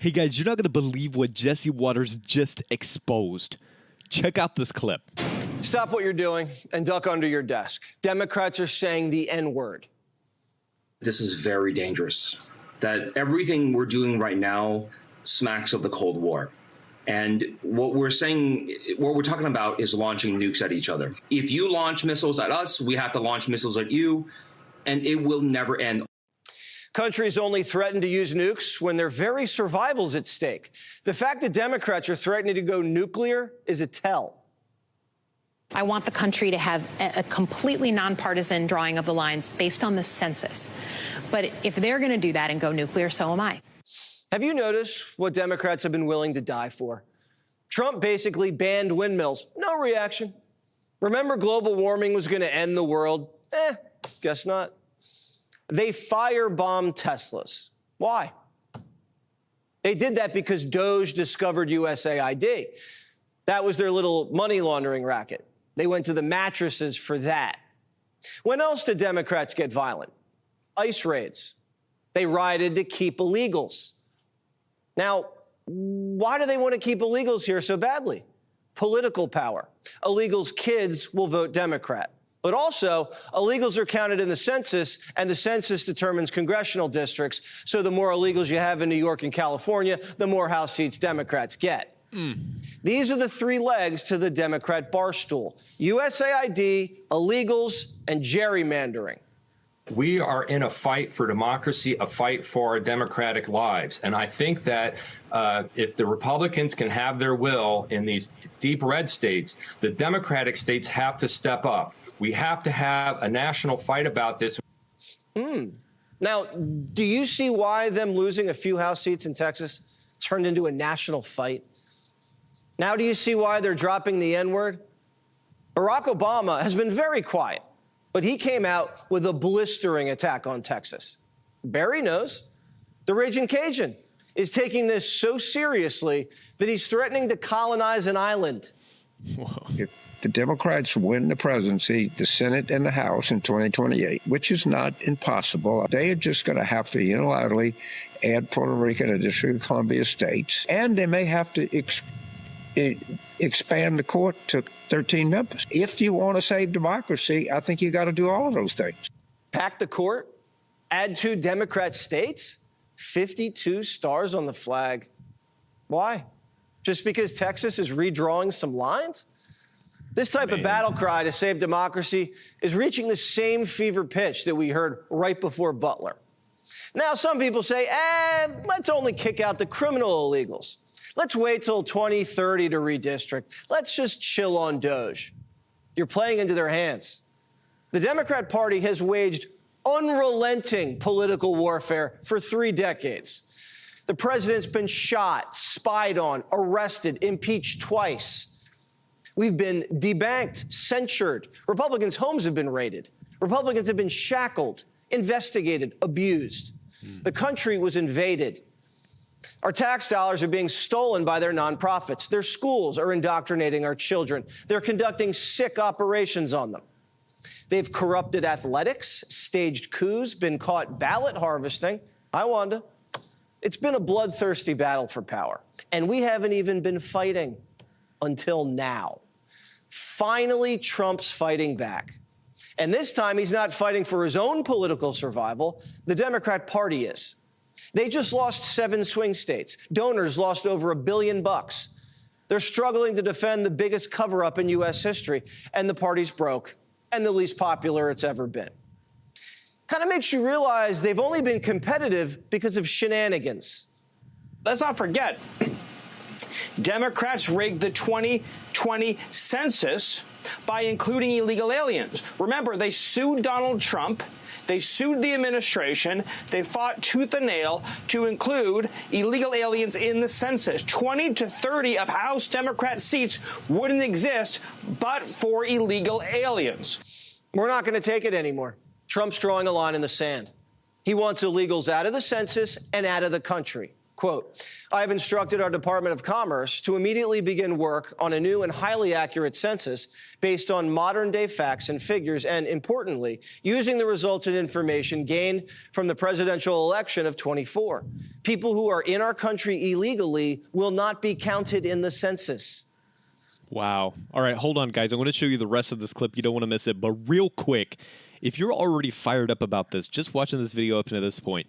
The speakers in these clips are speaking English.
Hey guys, you're not going to believe what Jesse Watters just exposed. Check out this clip. Stop what you're doing and duck under your desk. Democrats are saying the N-word. This is very dangerous. That everything we're doing right now smacks of the Cold War. And what we're talking about is launching nukes at each other. If you launch missiles at us, we have to launch missiles at you, and it will never end. Countries only threaten to use nukes when their very survival's at stake. The fact that Democrats are threatening to go nuclear is a tell. I want the country to have a completely nonpartisan drawing of the lines based on the census. But if they're going to do that and go nuclear, so am I. Have you noticed what Democrats have been willing to die for? Trump basically banned windmills. No reaction. Remember global warming was going to end the world? Guess not. They firebombed Teslas. Why? They did that because Doge discovered USAID. That was their little money laundering racket. They went to the mattresses for that. When else did Democrats get violent? ICE raids. They rioted to keep illegals. Now, why do they want to keep illegals here so badly? Political power. Illegals' kids will vote Democrat. But also, illegals are counted in the census, and the census determines congressional districts. So the more illegals you have in New York and California, the more House seats Democrats get. These are the three legs to the Democrat bar stool: USAID, illegals, and gerrymandering. We are in a fight for democracy, a fight for our democratic lives. And I think that if the Republicans can have their will in these deep red states, the Democratic states have to step up. We have to have a national fight about this. Now, do you see why them losing a few House seats in Texas turned into a national fight? Now do you see why they're dropping the N-word? Barack Obama has been very quiet, but he came out with a blistering attack on Texas. Barry knows. The Raging Cajun is taking this so seriously that he's threatening to colonize an island. Whoa. If the Democrats win the presidency, the Senate, and the House in 2028, which is not impossible, they are just going to have to unilaterally add Puerto Rico to the District of Columbia states, and they may have to expand the court to 13 members. If you want to save democracy, I think you got to do all of those things. Pack the court, add 2 Democrat states, 52 stars on the flag. Why? Just because Texas is redrawing some lines? This type of battle cry to save democracy is reaching the same fever pitch that we heard right before Butler. Now, some people say, let's only kick out the criminal illegals. Let's wait till 2030 to redistrict. Let's just chill on Doge. You're playing into their hands. The Democrat Party has waged unrelenting political warfare for 3 decades. The president's been shot, spied on, arrested, impeached twice. We've been debanked, censured. Republicans' homes have been raided. Republicans have been shackled, investigated, abused. The country was invaded. Our tax dollars are being stolen by their nonprofits. Their schools are indoctrinating our children. They're conducting sick operations on them. They've corrupted athletics, staged coups, been caught ballot harvesting. Hi, Wanda. It's been a bloodthirsty battle for power, and we haven't even been fighting until now. Finally, Trump's fighting back. And this time, he's not fighting for his own political survival. The Democrat Party is. They just lost 7 swing states. Donors lost over $1 billion. They're struggling to defend the biggest cover-up in U.S. history, and the party's broke, and the least popular it's ever been. Kind of makes you realize they've only been competitive because of shenanigans. Let's not forget, Democrats rigged the 2020 census by including illegal aliens. Remember, they sued Donald Trump. They sued the administration. They fought tooth and nail to include illegal aliens in the census. 20 to 30 of House Democrat seats wouldn't exist but for illegal aliens. We're not going to take it anymore. Trump's drawing a line in the sand. He wants illegals out of the census and out of the country. Quote, I have instructed our Department of Commerce to immediately begin work on a new and highly accurate census based on modern day facts and figures, and importantly, using the results and information gained from the presidential election of 24. People who are in our country illegally will not be counted in the census. Wow. All right, hold on, guys. I want to show you the rest of this clip. You don't want to miss it. But real quick, if you're already fired up about this, just watching this video up to this point,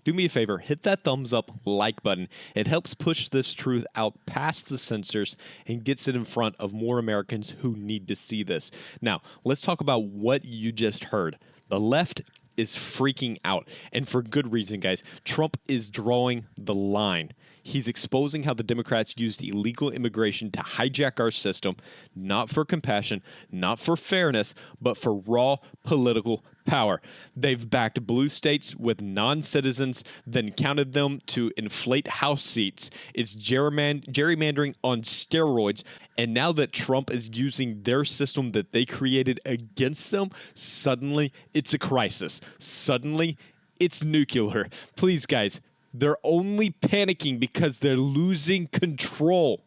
do me a favor, hit that thumbs up like button. It helps push this truth out past the censors and gets it in front of more Americans who need to see this. Now, let's talk about what you just heard. The left is freaking out, and for good reason, guys. Trump is drawing the line. He's exposing how the Democrats used illegal immigration to hijack our system, not for compassion, not for fairness, but for raw political power. They've backed blue states with non-citizens, then counted them to inflate House seats. It's gerrymandering on steroids. And now that Trump is using their system that they created against them, suddenly it's a crisis. Suddenly it's nuclear. Please, guys, they're only panicking because they're losing control.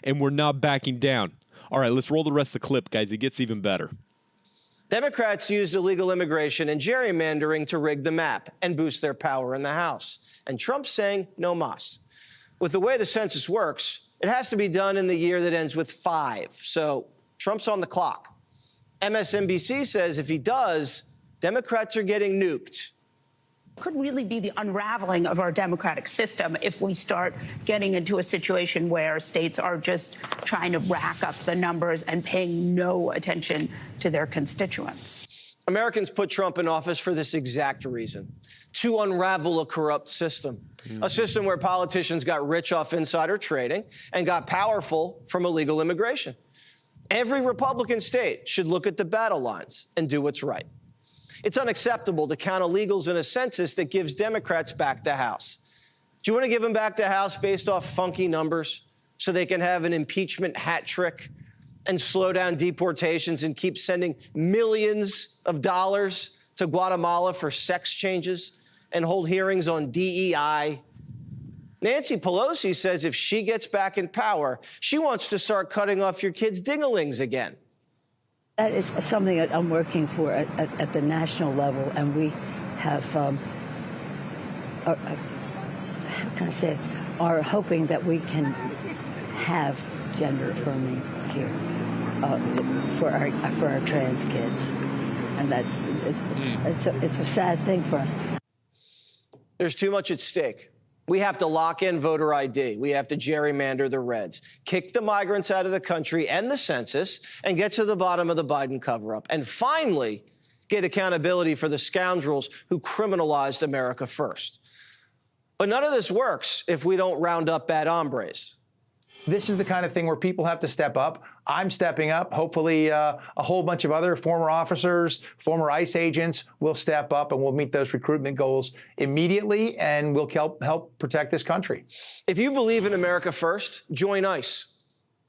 And we're not backing down. All right, let's roll the rest of the clip, guys. It gets even better. Democrats used illegal immigration and gerrymandering to rig the map and boost their power in the House. And Trump's saying no mas. With the way the census works, it has to be done in the year that ends with 5. So Trump's on the clock. MSNBC says if he does, Democrats are getting nuked. Could really be the unraveling of our democratic system if we start getting into a situation where states are just trying to rack up the numbers and paying no attention to their constituents. Americans put Trump in office for this exact reason, to unravel a corrupt system, a system where politicians got rich off insider trading and got powerful from illegal immigration. Every Republican state should look at the battle lines and do what's right. It's unacceptable to count illegals in a census that gives Democrats back the House. Do you want to give them back the House based off funky numbers so they can have an impeachment hat trick and slow down deportations and keep sending millions of dollars to Guatemala for sex changes and hold hearings on DEI? Nancy Pelosi says if she gets back in power, she wants to start cutting off your kids' ding-a-lings again. That is something that I'm working for at the national level, and we have, how can I say it, are hoping that we can have gender affirming here for our trans kids, and that it's a sad thing for us. There's too much at stake. We have to lock in voter ID. We have to gerrymander the reds, kick the migrants out of the country and the census, and get to the bottom of the Biden cover-up. And finally, get accountability for the scoundrels who criminalized America first. But none of this works if we don't round up bad hombres. This is the kind of thing where people have to step up. I'm stepping up. Hopefully, a whole bunch of other former officers, former ICE agents will step up, and we'll meet those recruitment goals immediately, and we'll help protect this country. If you believe in America first, join ICE.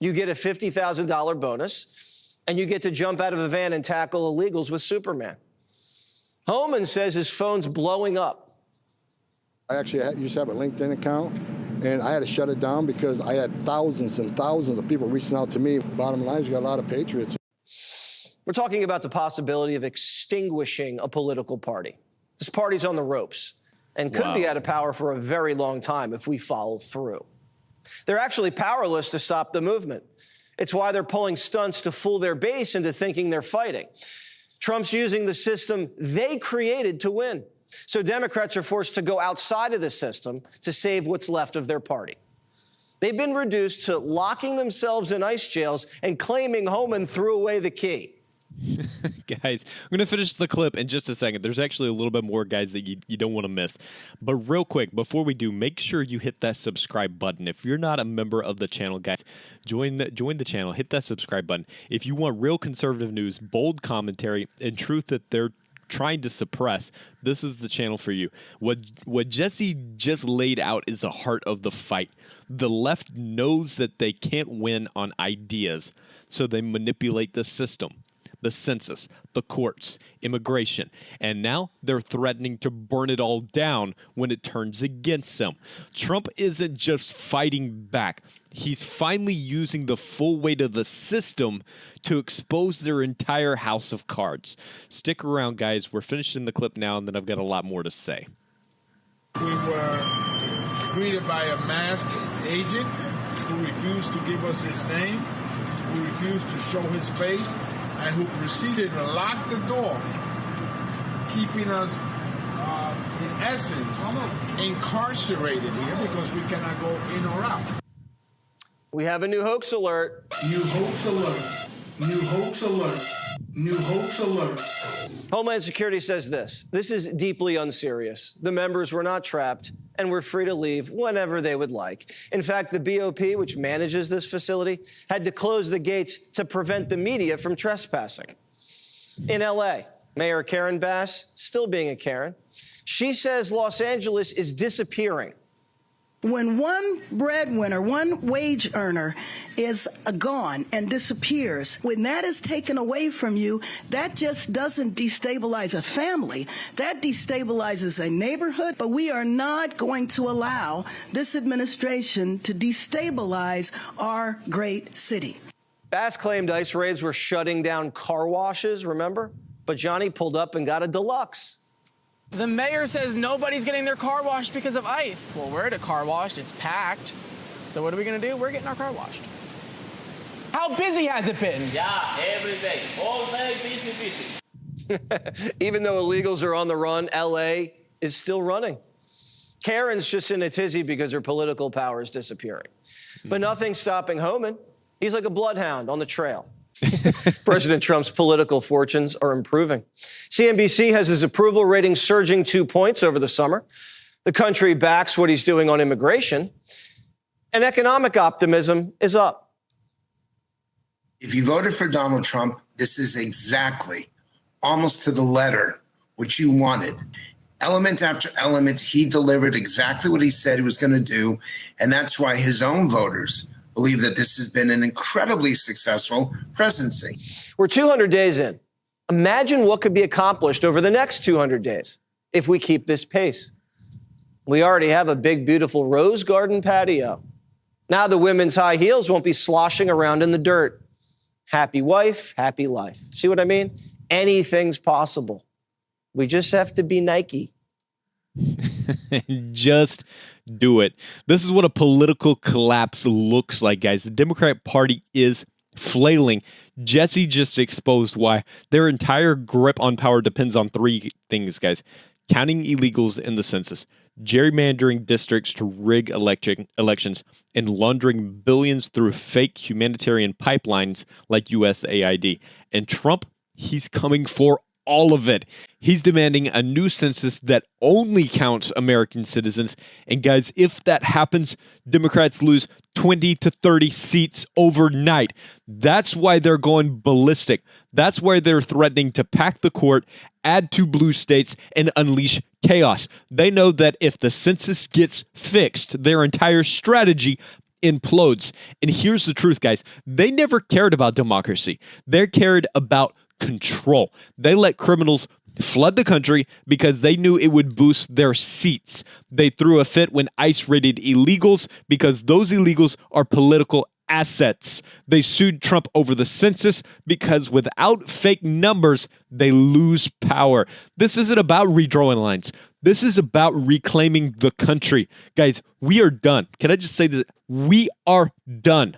You get a $50,000 bonus, and you get to jump out of a van and tackle illegals with Superman. Homan says his phone's blowing up. I actually used to have a LinkedIn account, and I had to shut it down because I had thousands and thousands of people reaching out to me. Bottom line is you got a lot of patriots. We're talking about the possibility of extinguishing a political party. This party's on the ropes and could be out of power for a very long time if we follow through. They're actually powerless to stop the movement. It's why they're pulling stunts to fool their base into thinking they're fighting. Trump's using the system they created to win. So Democrats are forced to go outside of the system to save what's left of their party. They've been reduced to locking themselves in ICE jails and claiming Homan threw away the key. Guys, I'm going to finish the clip in just a second. There's actually a little bit more, guys, that you don't want to miss. But real quick, before we do, make sure you hit that subscribe button. If you're not a member of the channel, guys, join the channel. Hit that subscribe button. If you want real conservative news, bold commentary, and truth that they're trying to suppress, this is the channel for you. What Jesse just laid out is the heart of the fight. The left knows that they can't win on ideas, so they manipulate the system. the census, the courts, immigration, and now they're threatening to burn it all down when it turns against them. Trump isn't just fighting back. He's finally using the full weight of the system to expose their entire house of cards. Stick around, guys. We're finishing the clip now, and then I've got a lot more to say. We were greeted by a masked agent who refused to give us his name, who refused to show his face, and who proceeded to lock the door, keeping us, in essence, incarcerated here because we cannot go in or out. We have a new hoax alert. New hoax alert. New hoax alert. New hoax alert. Homeland Security says this. This is deeply unserious. The members were not trapped and were free to leave whenever they would like. In fact, the BOP, which manages this facility, had to close the gates to prevent the media from trespassing. In LA, Mayor Karen Bass, still being a Karen, she says Los Angeles is disappearing. When one breadwinner, one wage earner is gone and disappears, when that is taken away from you, that just doesn't destabilize a family. That destabilizes a neighborhood. But we are not going to allow this administration to destabilize our great city. Bass claimed ICE raids were shutting down car washes, remember? But Johnny pulled up and got a deluxe. The mayor says nobody's getting their car washed because of ICE. Well, we're at a car washed. It's packed. So what are we going to do? We're getting our car washed. How busy has it been? Yeah, every day. All day, busy. Even though illegals are on the run, LA is still running. Karen's just in a tizzy because her political power is disappearing. But nothing's stopping Homan. He's like a bloodhound on the trail. President Trump's political fortunes are improving. CNBC has his approval rating surging 2 points over the summer. The country backs what he's doing on immigration, and economic optimism is up. If you voted for Donald Trump, this is exactly, almost to the letter, what you wanted. Element after element, he delivered exactly what he said he was going to do, and that's why his own voters believe that this has been an incredibly successful presidency. We're 200 days in. Imagine what could be accomplished over the next 200 days if we keep this pace. We already have a big, beautiful rose garden patio. Now the women's high heels won't be sloshing around in the dirt. Happy wife, happy life. See what I mean? Anything's possible. We just have to be Nike. Just do it. This is what a political collapse looks like, guys. The Democratic Party is flailing. Jesse just exposed why. Their entire grip on power depends on three things, guys. Counting illegals in the census, gerrymandering districts to rig elections, and laundering billions through fake humanitarian pipelines like USAID. And Trump, he's coming for all of it. He's demanding a new census that only counts American citizens. And guys, if that happens, Democrats lose 20 to 30 seats overnight. That's why they're going ballistic. That's why they're threatening to pack the court, add 2 blue states, and unleash chaos. They know that if the census gets fixed, their entire strategy implodes. And here's the truth, guys. They never cared about democracy. They cared about control. They let criminals flood the country because they knew it would boost their seats. They threw a fit when ICE raided illegals because those illegals are political assets. They sued Trump over the census because without fake numbers, they lose power. This isn't about redrawing lines. This is about reclaiming the country. Guys, we are done. Can I just say that? We are done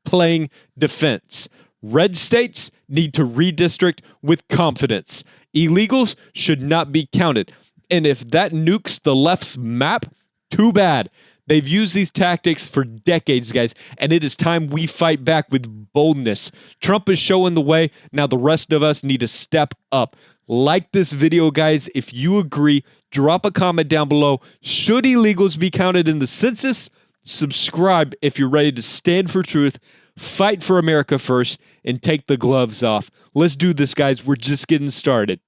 playing defense. Red states need to redistrict with confidence. Illegals should not be counted. And if that nukes the left's map, too bad. They've used these tactics for decades, guys, and it is time we fight back with boldness. Trump is showing the way. Now the rest of us need to step up. Like this video, guys. If you agree, drop a comment down below. Should illegals be counted in the census? Subscribe if you're ready to stand for truth, fight for America first, and take the gloves off. Let's do this, guys. We're just getting started.